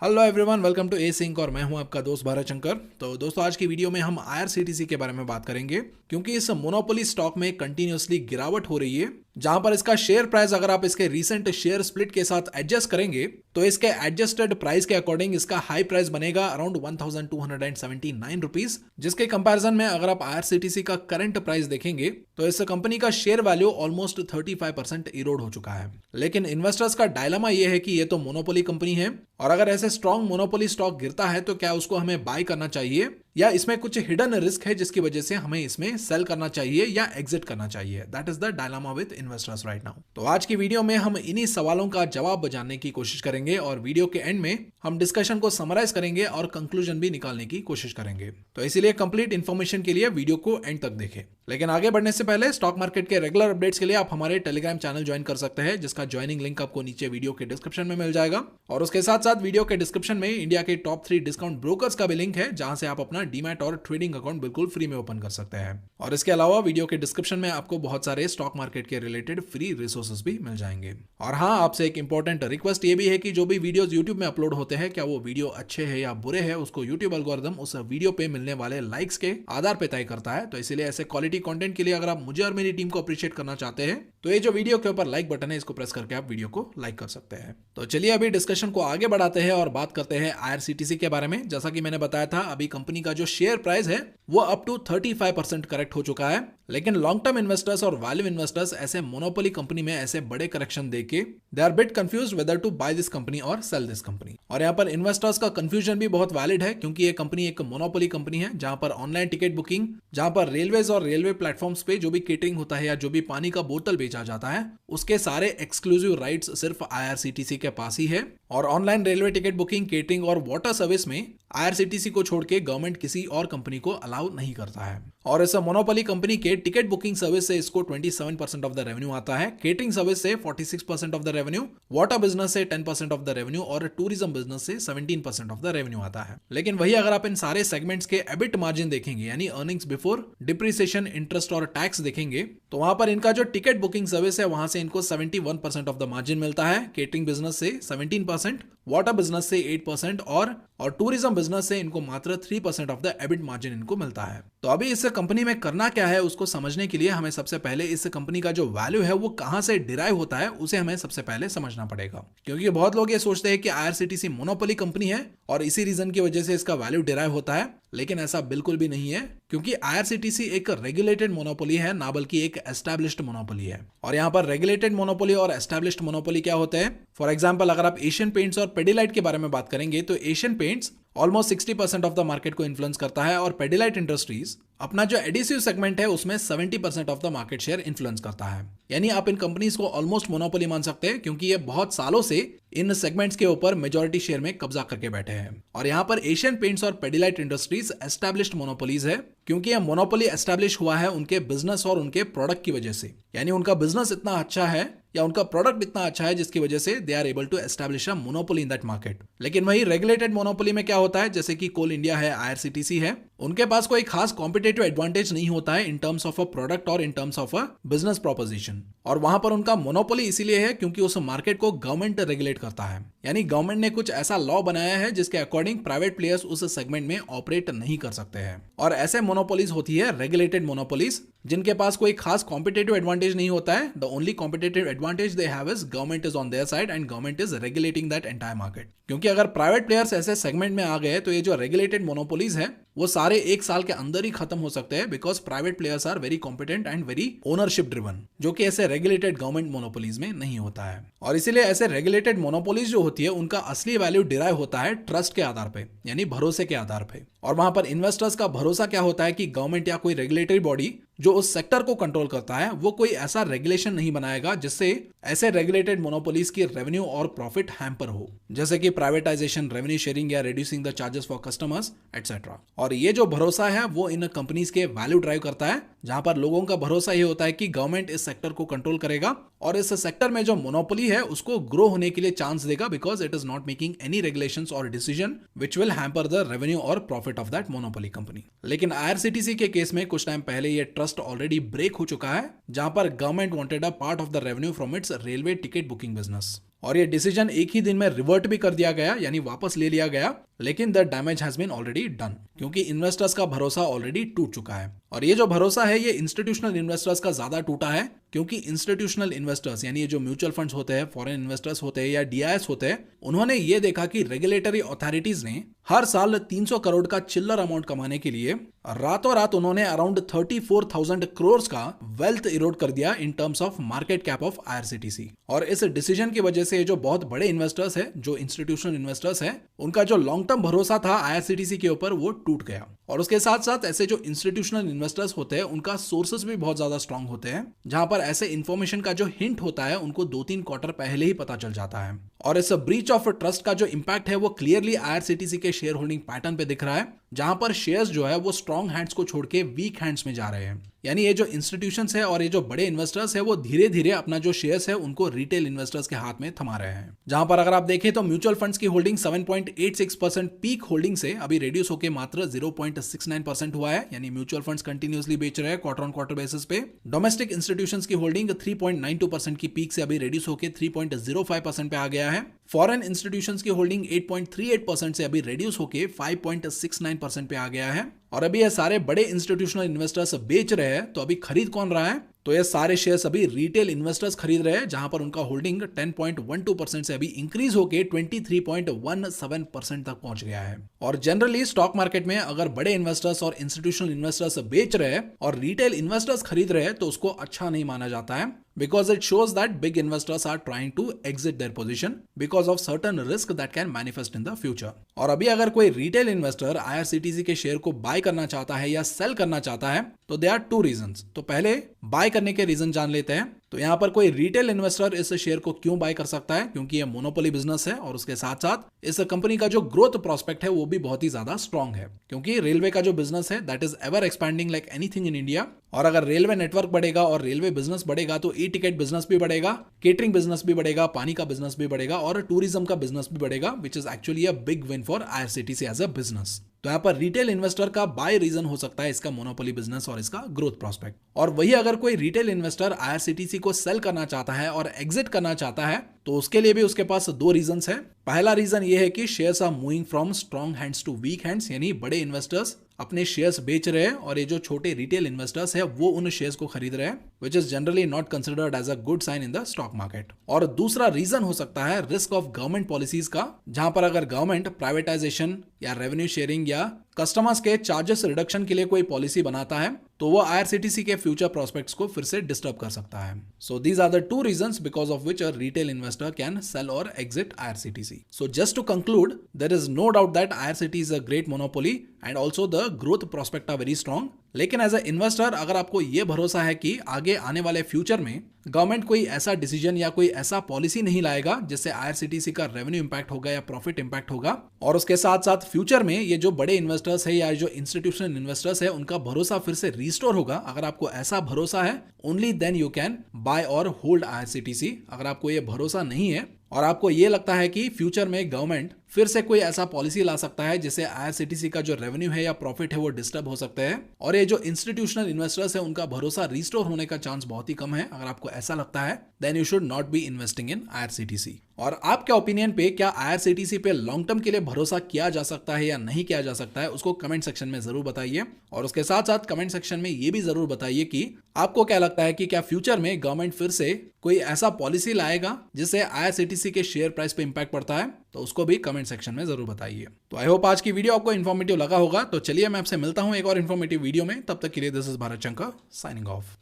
Hello everyone, welcome to a sync और मैं हूं आपका दोस्त भारत शंकर। तो दोस्तों, आज की वीडियो में हम आईआरसीटीसी के बारे में बात करेंगे क्योंकि इस मोनोपोली स्टॉक में कंटिन्यूअसली गिरावट हो रही है, जहां पर इसका शेयर प्राइस अगर आप इसके रीसेंट शेयर स्प्लिट के साथ एडजस्ट करेंगे तो इसके एडजस्टेड प्राइस के अकॉर्डिंग इसका हाई प्राइस बनेगा अराउंड 1279 रुपीज, जिसके कंपैरिजन में अगर आप आईआरसीटीसी का करंट प्राइस देखेंगे तो इस कंपनी का शेयर वैल्यू ऑलमोस्ट 35% इरोड हो चुका है। लेकिन इन्वेस्टर्स का डायलेमा यह है कि ये तो मोनोपोली कंपनी है और अगर ऐसे स्ट्रॉन्ग मोनोपोली स्टॉक गिरता है तो क्या उसको हमें बाय करना चाहिए या इसमें कुछ हिडन रिस्क है जिसकी वजह से हमें इसमें सेल करना चाहिए या एग्जिट करना चाहिए। That is the dilemma with investors right now. तो आज की वीडियो में हम इन्हीं सवालों का जवाब जानने की कोशिश करेंगे और वीडियो के एंड में हम डिस्कशन को समराइज करेंगे और कंक्लूजन भी निकालने की कोशिश करेंगे। तो इसीलिए कंप्लीट इन्फॉर्मेशन के लिए वीडियो को एंड तक देखें। लेकिन आगे बढ़ने से पहले स्टॉक मार्केट के रेगुलर अपडेट्स के लिए आप हमारे टेलीग्राम चैनल ज्वाइन कर सकते हैं, जिसका ज्वाइनिंग लिंक आपको नीचे वीडियो के डिस्क्रिप्शन में मिल जाएगा। और उसके साथ साथ वीडियो के डिस्क्रिप्शन में इंडिया के टॉप 3 डिस्काउंट ब्रोकर्स का भी लिंक है, जहां से आप अपना डीमैट और ट्रेडिंग अकाउंट बिल्कुल फ्री में ओपन कर सकते हैं। और इसके अलावा वीडियो के डिस्क्रिप्शन में आपको बहुत सारे स्टॉक मार्केट के रिलेटेड फ्री रिसोर्सेज भी मिल जाएंगे। और हाँ, आपसे एक इंपॉर्टेंट रिक्वेस्ट ये भी है कि जो भी वीडियोस यूट्यूब में अपलोड होते हैं, क्या वो वीडियो अच्छे हैं या बुरे हैं, उसको यूट्यूब एल्गोरिथम उस वीडियो पे मिलने वाले लाइक्स के आधार पे तय करता है। तो इसीलिए ऐसे क्वालिटी कंटेंट के लिए अगर आप मुझे और मेरी टीम को अप्रिशिएट करना चाहते हैं तो ये जो वीडियो के ऊपर लाइक बटन है, इसको प्रेस करके आप वीडियो को लाइक कर सकते हैं। तो चलिए अभी डिस्कशन को आगे बढ़ाते हैं और बात करते हैं आईआरसीटीसी के बारे में। जैसा कि मैंने बताया था, अभी कंपनी का जो शेयर प्राइस है वो अप टू 35% करेक्ट हो चुका है। लेकिन लॉन्ग टर्म इन्वेस्टर्स और वैल्यू इन्वेस्टर्स ऐसे मोनोपोली कंपनी में ऐसे बड़े करेक्शन देके they are bit confused whether to buy this company और सेल दिस कंपनी। और यहाँ पर इन्वेस्टर्स का कंफ्यूजन भी बहुत वैलिड है, क्योंकि ये कंपनी एक मोनोपोली कंपनी है जहां पर ऑनलाइन टिकट बुकिंग, जहां पर रेलवेज और रेलवे प्लेटफॉर्म्स पे जो भी केटरिंग होता है या जो भी पानी का बोतल बेचा जाता है, उसके सारे एक्सक्लूसिव राइट्स सिर्फ आईआरसीटीसी के पास ही है। और online railway ticket booking, catering और वाटर सर्विस में आईआरसीटीसी को छोड़ के गवर्नमेंट किसी और कंपनी को अलाउ नहीं करता है। और इस मोनोपोली कंपनी के टिकट बुकिंग सर्विस से इसको 27% ऑफ द रेवेन्यू आता है, केटरिंग सर्विस से 46% of the revenue, water business से 10% ऑफ द रेवेन्यू और टूरिज्म बिजनेस से 17% ऑफ द रेवेन्यू आता है। लेकिन वही अगर आप इन सारे सेगमेंट्स के एबिट मार्जिन देखेंगे, यानी अर्निंग्स बिफोर डिप्रिसिएशन, इंटरेस्ट और टैक्स देखेंगे, तो वहां पर इनका जो टिकट बुकिंग सर्विस है वहां से इनको 71% ऑफ द मार्जिन मिलता है, केटरिंग बिजनेस से 17%, वाटर बिजनेस से 8% और टूरिज्म बिजनेस से इनको मात्र 3% ऑफ द एबिट मार्जिन इनको मिलता है। तो अभी इस कंपनी में करना क्या है, उसको समझने के लिए हमें सबसे पहले इस कंपनी का जो वैल्यू है वो कहां से डिराइव होता है उसे हमें सबसे पहले समझना पड़ेगा। क्योंकि बहुत लोग ये सोचते हैं कि आईआरसीटीसी मोनोपोली कंपनी है और इसी रीजन की वजह से इसका वैल्यू डिराइव होता है, लेकिन ऐसा बिल्कुल भी नहीं है, क्योंकि आईआरसीटीसी एक रेगुलेटेड मोनोपोली है, ना बल्कि एक एस्टैब्लिश्ड मोनोपोली है। और यहाँ पर रेगुलेटेड मोनोपोली और एस्टैब्लिश्ड मोनोपोली क्या होते हैं? फॉर एग्जांपल, अगर आप एशियन पेंट्स और पेडिलाइट के बारे में बात करेंगे तो Asian paints almost 60% of the market को इन्फ्लुएंस करता है और पेडिलाइट इंडस्ट्रीज अपना जो एडिसिव सेगमेंट है उसमें 70% of the market share influence करता है। यानी आप इन कंपनीज को ऑलमोस्ट मोनोपोली मान सकते हैं, क्योंकि ये बहुत सालों से इन सेगमेंट्स के ऊपर मेजॉरिटी शेयर में कब्जा करके बैठे हैं। और यहाँ पर एशियन पेंट्स और पेडिलाइट इंडस्ट्रीज एस्टैब्लिश्ड मोनोपोलीज है, क्योंकि यह मोनोपोली एस्टैब्लिश हुआ है उनके बिजनेस और उनके प्रोडक्ट की वजह से। यानी उनका बिजनेस इतना अच्छा है या उनका प्रोडक्ट इतना अच्छा है जिसकी वजह से they are able to establish a monopoly in that market. लेकिन वही रेगुलेटेड मोनोपोली में क्या होता है, जैसे कि कोल इंडिया है, आईआरसीटीसी है, उनके पास कोई खास कॉम्पिटेटिव एडवांटेज नहीं होता है in terms of a product और in terms of a business proposition. और वहां पर उनका मोनोपोली इसीलिए है क्योंकि उस मार्केट को गवर्नमेंट रेगुलेट करता है। यानी गवर्नमेंट ने कुछ ऐसा लॉ बनाया है जिसके अकॉर्डिंग प्राइवेट प्लेयर्स उस सेगमेंट में ऑपरेट नहीं कर सकते हैं। और ऐसे मोनोपोलीज होती है रेगुलेटेड मोनोपोलीज, जिनके पास कोई खास कॉम्पिटेटिव एडवांटेज नहीं होता है। The only competitive advantage they have is government is on their side and government is regulating that entire market. क्योंकि अगर प्राइवेट प्लेयर्स ऐसे सेगमेंट में आ गए तो ये जो रेगुलेटेड मोनोपोलीज है वो सारे एक साल के अंदर ही खत्म हो सकते हैं, because private players are very competent and very ownership driven, जो कि ऐसे रेगुलेटेड गवर्नमेंट मोनोपोलीज में नहीं होता है। और इसीलिए ऐसे रेगुलेटेड मोनोपोलीज जो होती है उनका असली वैल्यू डिराइव होता है ट्रस्ट के आधार पे, यानी भरोसे के आधार पे। और वहां पर इन्वेस्टर्स का भरोसा क्या होता है कि गवर्नमेंट या कोई रेगुलेटरी बॉडी जो उस सेक्टर को कंट्रोल करता है वो कोई ऐसा रेगुलेशन नहीं बनाएगा जिससे ऐसे रेगुलेटेड मोनोपोलीज की रेवेन्यू और प्रॉफिट हैम्पर हो, जैसे कि प्राइवेटाइजेशन, रेवेन्यू शेयरिंग या reducing the charges for customers etcetera. और ये जो भरोसा है वो इन कंपनीज के वैल्यू ड्राइव करता है, जहां पर लोगों का भरोसा ये होता है कि गवर्नमेंट इस सेक्टर को कंट्रोल करेगा और इस सेक्टर में जो मोनोपोली है उसको ग्रो होने के लिए चांस देगा, because it is not making any regulations और decision which will hamper the revenue और profit of that monopoly company. लेकिन आईआरसीटीसी के केस में कुछ टाइम पहले ये ट्रस्ट ऑलरेडी ब्रेक हो चुका है, जहां पर government wanted a part of the revenue from its railway ticket booking business. और ये डिसीजन एक ही दिन में रिवर्ट भी कर दिया गया, यानी वापस ले लिया गया, लेकिन the damage has been already done, क्योंकि इन्वेस्टर्स का भरोसा ऑलरेडी टूट चुका है। और ये जो भरोसा है ये इंस्टीट्यूशनल इन्वेस्टर्स का ज्यादा टूटा है, क्योंकि इंस्टीट्यूशनल इन्वेस्टर्स यानी ये जो म्यूचुअल फंड्स होते हैं, फॉरेन इन्वेस्टर्स होते हैं या डीआईएस होते हैं, उन्होंने ये देखा कि रेगुलेटरी अथॉरिटीज ने हर साल 300 करोड़ का चिल्लर अमाउंट कमाने के लिए रातों रात उन्होंने अराउंड 34,000 करोड़ का वेल्थ इरोड कर दिया इन terms of market cap of IRCTC. और इस डिसीजन की वजह से जो बहुत बड़े इन्वेस्टर्स है, जो इंस्टीट्यूशनल इन्वेस्टर्स है, उनका जो लॉन्ग टर्म भरोसा था आईआरसीटीसी के ऊपर वो टूट गया। और उसके साथ साथ ऐसे जो इंस्टीट्यूशनल इन्वेस्टर्स होते हैं उनका सोर्सेस भी बहुत ज्यादा स्ट्रांग होते हैं, जहां पर ऐसे इंफॉर्मेशन का जो हिंट होता है उनको 2-3 क्वार्टर पहले ही पता चल जाता है। और इस ब्रीच ऑफ ट्रस्ट का जो इंपैक्ट है वो क्लियरली आईआरसीटीसी के शेयर होल्डिंग पैटर्न पे दिख रहा है, जहां पर शेयर्स जो है वो स्ट्रांग हैंड्स को छोड़ के वीक हैंड्स में जा रहे हैं। यानी ये जो इंस्टीट्यूशंस है और ये जो बड़े इन्वेस्टर्स है वो धीरे धीरे अपना जो शेयर्स है उनको रिटेल इन्वेस्टर्स के हाथ में थमा रहे हैं। जहां पर अगर आप देखें तो म्यूचुअल फंड्स की होल्डिंग 7.86% पीक होल्डिंग से अभी रिड्यूस होकर मात्र 0.69% हुआ है, यानी म्यूचुअल फंड्स कंटिन्यूअसली बेच रहे हैं क्वार्टर ऑन क्वार्टर बेसिस पे। डोमेस्टिक इंस्टीट्यूशंस की होल्डिंग 3.92% की पीक से अभी रिड्यूस होकर 3.05% पे आ गया है। फॉरेन इंस्टीट्यूशंस की होल्डिंग 8.38% से अभी रिड्यूस होकर 5.69% पे आ गया है। और अभी ये सारे बड़े इंस्टीट्यूशनल इन्वेस्टर्स बेच रहे हैं, तो अभी खरीद कौन रहा है? तो ये सारे शेयर्स अभी रिटेल इन्वेस्टर्स खरीद रहे हैं, जहां पर उनका होल्डिंग 10.12% से अभी इंक्रीज होकर 23.17% तक पहुंच गया है। और जनरली स्टॉक मार्केट में अगर बड़े इन्वेस्टर्स और इंस्टीट्यूशनल इन्वेस्टर्स बेच रहे हैं और रिटेल इन्वेस्टर्स खरीद रहे हैं तो उसको अच्छा नहीं माना जाता है, because it shows that big investors are trying to exit their position because of certain risk that can manifest in the future। और अभी अगर कोई रिटेल इन्वेस्टर आईआरसीटीसी के शेयर को बाय करना चाहता है या सेल करना चाहता है तो दे आर 2 रीजंस। तो पहले बाय करने के रीजन जान लेते हैं। तो यहां पर कोई रिटेल इन्वेस्टर इस शेयर को क्यों बाय कर सकता है? क्योंकि ये मोनोपोली बिजनेस है और उसके साथ साथ इस कंपनी का जो ग्रोथ प्रोस्पेक्ट है वो भी बहुत ही ज्यादा स्ट्रांग है, क्योंकि रेलवे का जो बिजनेस है that is ever expanding like anything in India. और अगर रेलवे नेटवर्क बढ़ेगा और रेलवे बिजनेस बढ़ेगा तो ई टिकट बिजनेस भी बढ़ेगा, केटरिंग बिजनेस भी बढ़ेगा, पानी का बिजनेस भी बढ़ेगा और टूरिज्म का बिजनेस भी बढ़ेगा, which is actually a big win for IRCTC as a business. तो यहाँ पर रिटेल इन्वेस्टर का बाय रीजन हो सकता है इसका मोनोपोली बिजनेस और इसका ग्रोथ प्रोस्पेक्ट। और वही अगर कोई रिटेल इन्वेस्टर आईआरसीटीसी को सेल करना चाहता है और एग्जिट करना चाहता है तो उसके लिए भी उसके पास 2 रीजंस है। पहला रीजन ये है कि shares are moving from strong hands to weak hands, यानी बड़े इन्वेस्टर्स अपने शेयर्स बेच रहे हैं और ये जो छोटे रिटेल इन्वेस्टर्स है वो उन शेयर्स को खरीद रहे हैं, which is generally not considered as a good sign in the stock market. और दूसरा रीजन हो सकता है रिस्क ऑफ गवर्नमेंट पॉलिसीज का, जहां पर अगर गवर्नमेंट प्राइवेटाइजेशन या रेवेन्यू शेयरिंग या कस्टमर्स के चार्जेस रिडक्शन के लिए कोई पॉलिसी बनाता है तो वो आईआरसीटीसी के फ्यूचर प्रोस्पेक्ट्स को फिर से डिस्टर्ब कर सकता है। So these are the 2 reasons because of which a retail investor can sell और exit IRCTC. So just to conclude, there is no doubt that IRCTC is a great monopoly and also the growth prospect are very strong. लेकिन as a investor अगर आपको यह भरोसा है कि आगे आने वाले फ्यूचर में गवर्नमेंट कोई ऐसा डिसीजन या कोई ऐसा पॉलिसी नहीं लाएगा जिससे आईआरसीटीसी का रेवेन्यू इंपैक्ट होगा या प्रॉफिट इंपैक्ट होगा, और उसके साथ साथ फ्यूचर में ये जो बड़े इन्वेस्टर्स है या जो इंस्टीट्यूशनल इन्वेस्टर्स है उनका भरोसा फिर से रिस्टोर होगा, अगर आपको ऐसा भरोसा है only then you can buy और होल्ड आईआरसीटीसी। अगर आपको ये भरोसा नहीं है और आपको ये लगता है कि फ्यूचर में गवर्नमेंट फिर से कोई ऐसा पॉलिसी ला सकता है जिससे आईआरसीटीसी का जो रेवेन्यू है या प्रॉफिट है वो डिस्टर्ब हो सकते हैं और ये जो इंस्टीट्यूशनल इन्वेस्टर्स है उनका भरोसा रिस्टोर होने का चांस बहुत ही कम है, अगर आपको ऐसा लगता है then you should not be investing in IRCTC. और आपके ओपिनियन पे क्या आईआरसीटीसी पे लॉन्ग टर्म के लिए भरोसा किया जा सकता है या नहीं किया जा सकता है उसको कमेंट सेक्शन में जरूर बताइए। और उसके साथ साथ कमेंट सेक्शन में ये भी जरूर बताइए कि आपको क्या लगता है कि क्या फ्यूचर में गवर्नमेंट फिर से कोई ऐसा पॉलिसी लाएगा जिससे आईआरसीटीसी के शेयर प्राइस पे इंपैक्ट पड़ता है, तो उसको भी कमेंट सेक्शन में जरूर बताइए। तो आई होप आज की वीडियो आपको इन्फॉर्मेटिव लगा होगा। तो चलिए मैं आपसे मिलता हूं एक और इन्फॉर्मेटिव वीडियो में, तब तक के लिए this is Bharat Shankar signing off.